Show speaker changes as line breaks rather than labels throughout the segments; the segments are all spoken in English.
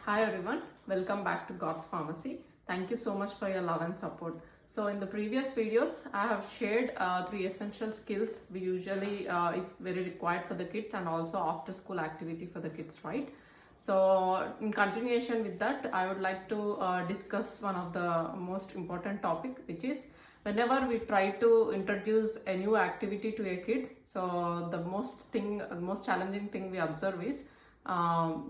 Hi everyone, welcome back to God's Pharmacy. Thank you so much for your love and support. So in the previous videos, I have shared three essential skills we usually is very required for the kids and also after school activity for the kids, right? So in continuation with that, I would like to discuss one of the most important topic, which is whenever we try to introduce a new activity to a kid, so the most challenging thing we observe is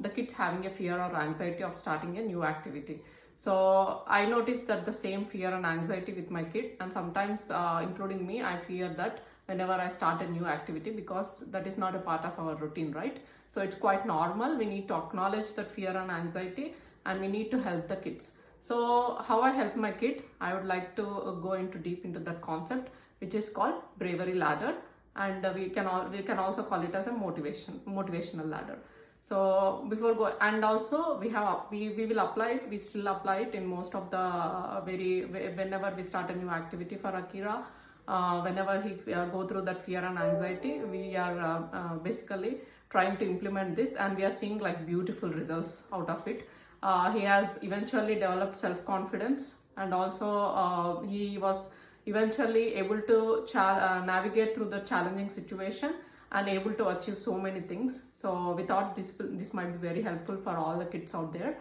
the kids having a fear or anxiety of starting a new activity. So I noticed that the same fear and anxiety with my kid, and sometimes including me, I fear that whenever I start a new activity, because that is not a part of our routine, right? So it's quite normal. We need to acknowledge that fear and anxiety, and we need to help the kids. So how I help my kid, I would like to go into deep into that concept, which is called Bravery Ladder, and we can also call it as a motivational ladder. So before go, and also we will apply it, we still apply it in most of the whenever we start a new activity for Akira. Whenever he go through that fear and anxiety, we are basically trying to implement this, and we are seeing like beautiful results out of it. He has eventually developed self-confidence, and also he was eventually able to navigate through the challenging situation and able to achieve so many things. So we thought this might be very helpful for all the kids out there.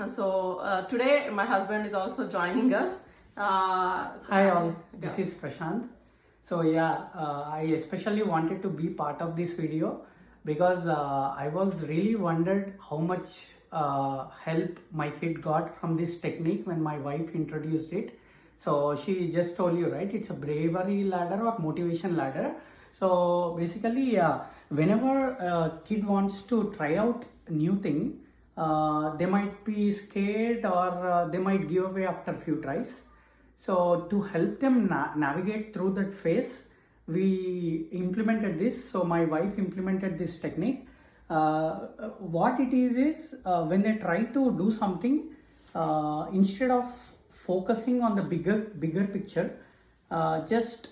So today my husband is also joining us.
Hi all, this is Prashant. So I especially wanted to be part of this video because I was really wondered how much help my kid got from this technique when my wife introduced it. So she just told you, right, it's a bravery ladder or motivation ladder. So basically, whenever a kid wants to try out a new thing, they might be scared or they might give away after a few tries. So to help them navigate through that phase, we implemented this. So my wife implemented this technique. What it is when they try to do something, instead of focusing on the bigger picture, just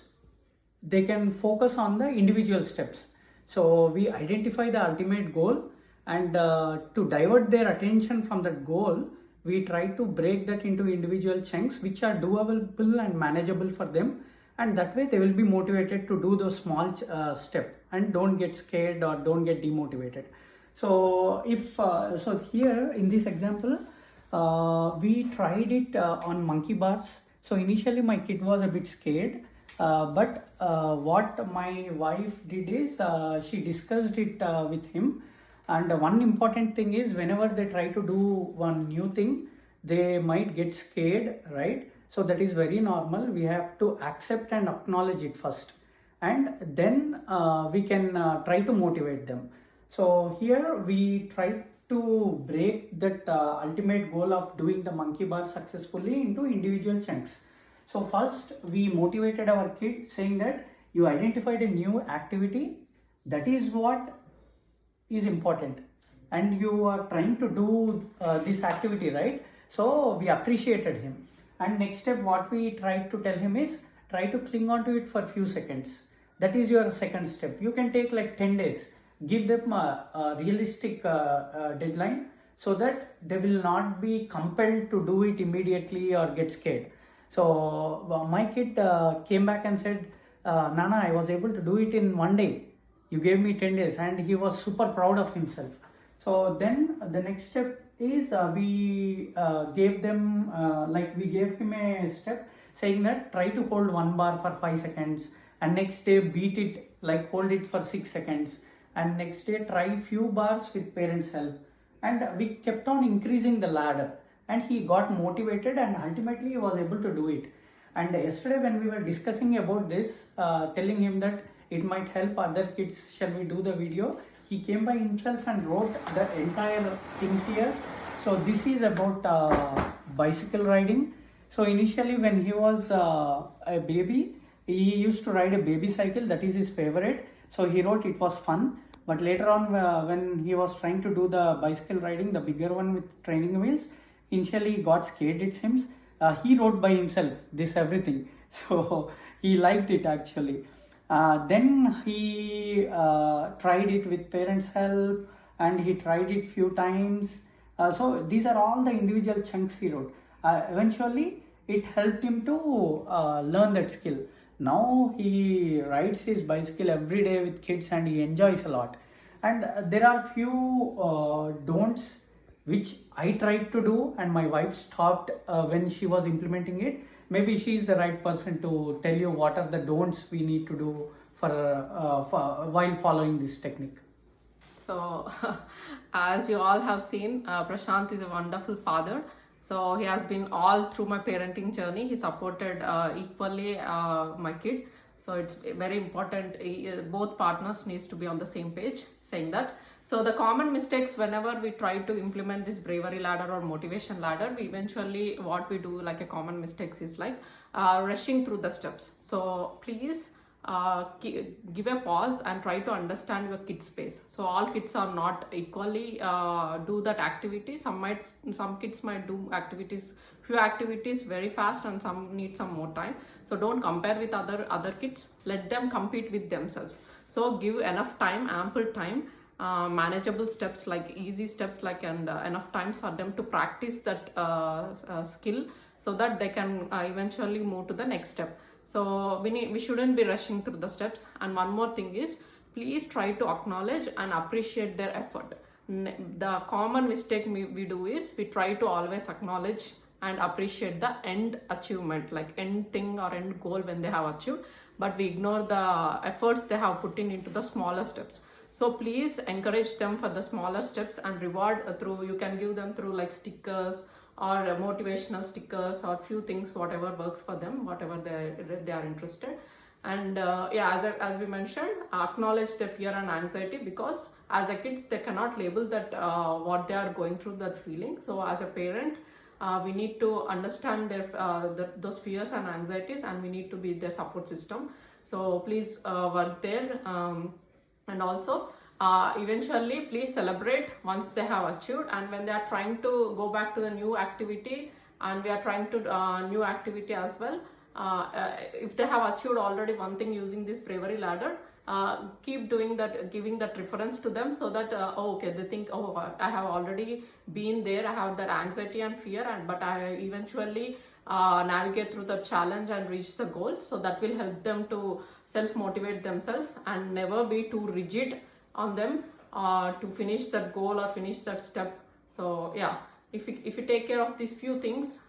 they can focus on the individual steps. So we identify the ultimate goal, and to divert their attention from that goal, we try to break that into individual chunks which are doable and manageable for them, and that way they will be motivated to do those small steps and don't get scared or don't get demotivated. So so here in this example, we tried it on monkey bars. So initially my kid was a bit scared, but what my wife did is she discussed it with him. And one important thing is, whenever they try to do one new thing, they might get scared, right? So that is very normal. We have to accept and acknowledge it first, and then we can try to motivate them. So here we try to break that ultimate goal of doing the monkey bar successfully into individual chunks. So first we motivated our kid saying that you identified a new activity, that is what is important, and you are trying to do this activity, right? So we appreciated him. And next step, what we tried to tell him is, try to cling on to it for a few seconds. That is your second step. You can take like 10 days. Give them a realistic deadline so that they will not be compelled to do it immediately or get scared. So my kid came back and said, Nana, I was able to do it in one day. You gave me 10 days, and he was super proud of himself. So then the next step is we gave them, we gave him a step saying that try to hold one bar for 5 seconds, and next day beat it, like hold it for 6 seconds, and next day try few bars with parents' help. And we kept on increasing the ladder, and he got motivated, and ultimately he was able to do it. And yesterday when we were discussing about this, telling him that it might help other kids, shall we do the video, he came by himself and wrote the entire thing here. So this is about bicycle riding. So initially when he was a baby, he used to ride a baby cycle, that is his favorite. So he wrote it was fun. But later on when he was trying to do the bicycle riding, the bigger one with training wheels, initially he got scared, it seems. He wrote by himself this everything. So he liked it actually. Then he tried it with parents' help, and he tried it few times. So these are all the individual chunks he wrote. Eventually, it helped him to learn that skill. Now he rides his bicycle every day with kids and he enjoys a lot. And there are few don'ts which I tried to do and my wife stopped when she was implementing it. Maybe she is the right person to tell you what are the don'ts we need to do for while following this technique.
So, as you all have seen, Prashant is a wonderful father. So he has been all through my parenting journey. He supported equally my kid. So it's very important. Both partners needs to be on the same page. Saying that. So the common mistakes whenever we try to implement this bravery ladder or motivation ladder, we eventually what we do like a common mistakes is like rushing through the steps. So please give a pause and try to understand your kids space. So all kids are not equally do that activity. Some kids might do few activities very fast and some need some more time. So don't compare with other kids. Let them compete with themselves. So give enough time, ample time, manageable steps like easy steps like and enough times for them to practice that skill so that they can eventually move to the next step. So we shouldn't be rushing through the steps. And one more thing is, please try to acknowledge and appreciate their effort. The common mistake we do is we try to always acknowledge and appreciate the end achievement, like end thing or end goal when they have achieved, but we ignore the efforts they have put into the smaller steps. So please encourage them for the smaller steps and reward through, you can give them through like stickers or motivational stickers or few things, whatever works for them, whatever they are interested. And yeah, as we mentioned, acknowledge their fear and anxiety, because as a kids they cannot label that what they are going through, that feeling. So as a parent, we need to understand those fears and anxieties, and we need to be their support system. So please work there, and also eventually please celebrate once they have achieved, and when they are trying to go back to the new activity and we are trying to new activity as well, if they have achieved already one thing using this bravery ladder, keep doing that, giving that reference to them, so that oh, okay, they think, oh, I have already been there, I have that anxiety and fear, but I eventually navigate through the challenge and reach the goal. So that will help them to self-motivate themselves and never be too rigid on them to finish that goal or finish that step. So yeah, if you take care of these few things,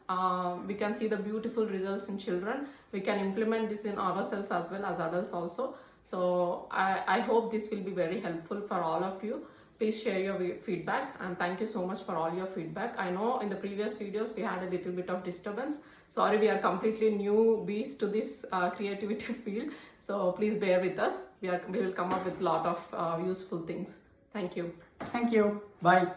we can see the beautiful results in children. We can implement this in ourselves as well as adults also. So I hope this will be very helpful for all of you. Please share your feedback, and thank you so much for all your feedback. I know in the previous videos we had a little bit of disturbance. Sorry, we are completely newbies to this creativity field. So please bear with us. We will come up with a lot of useful things. Thank you.
Thank you. Bye.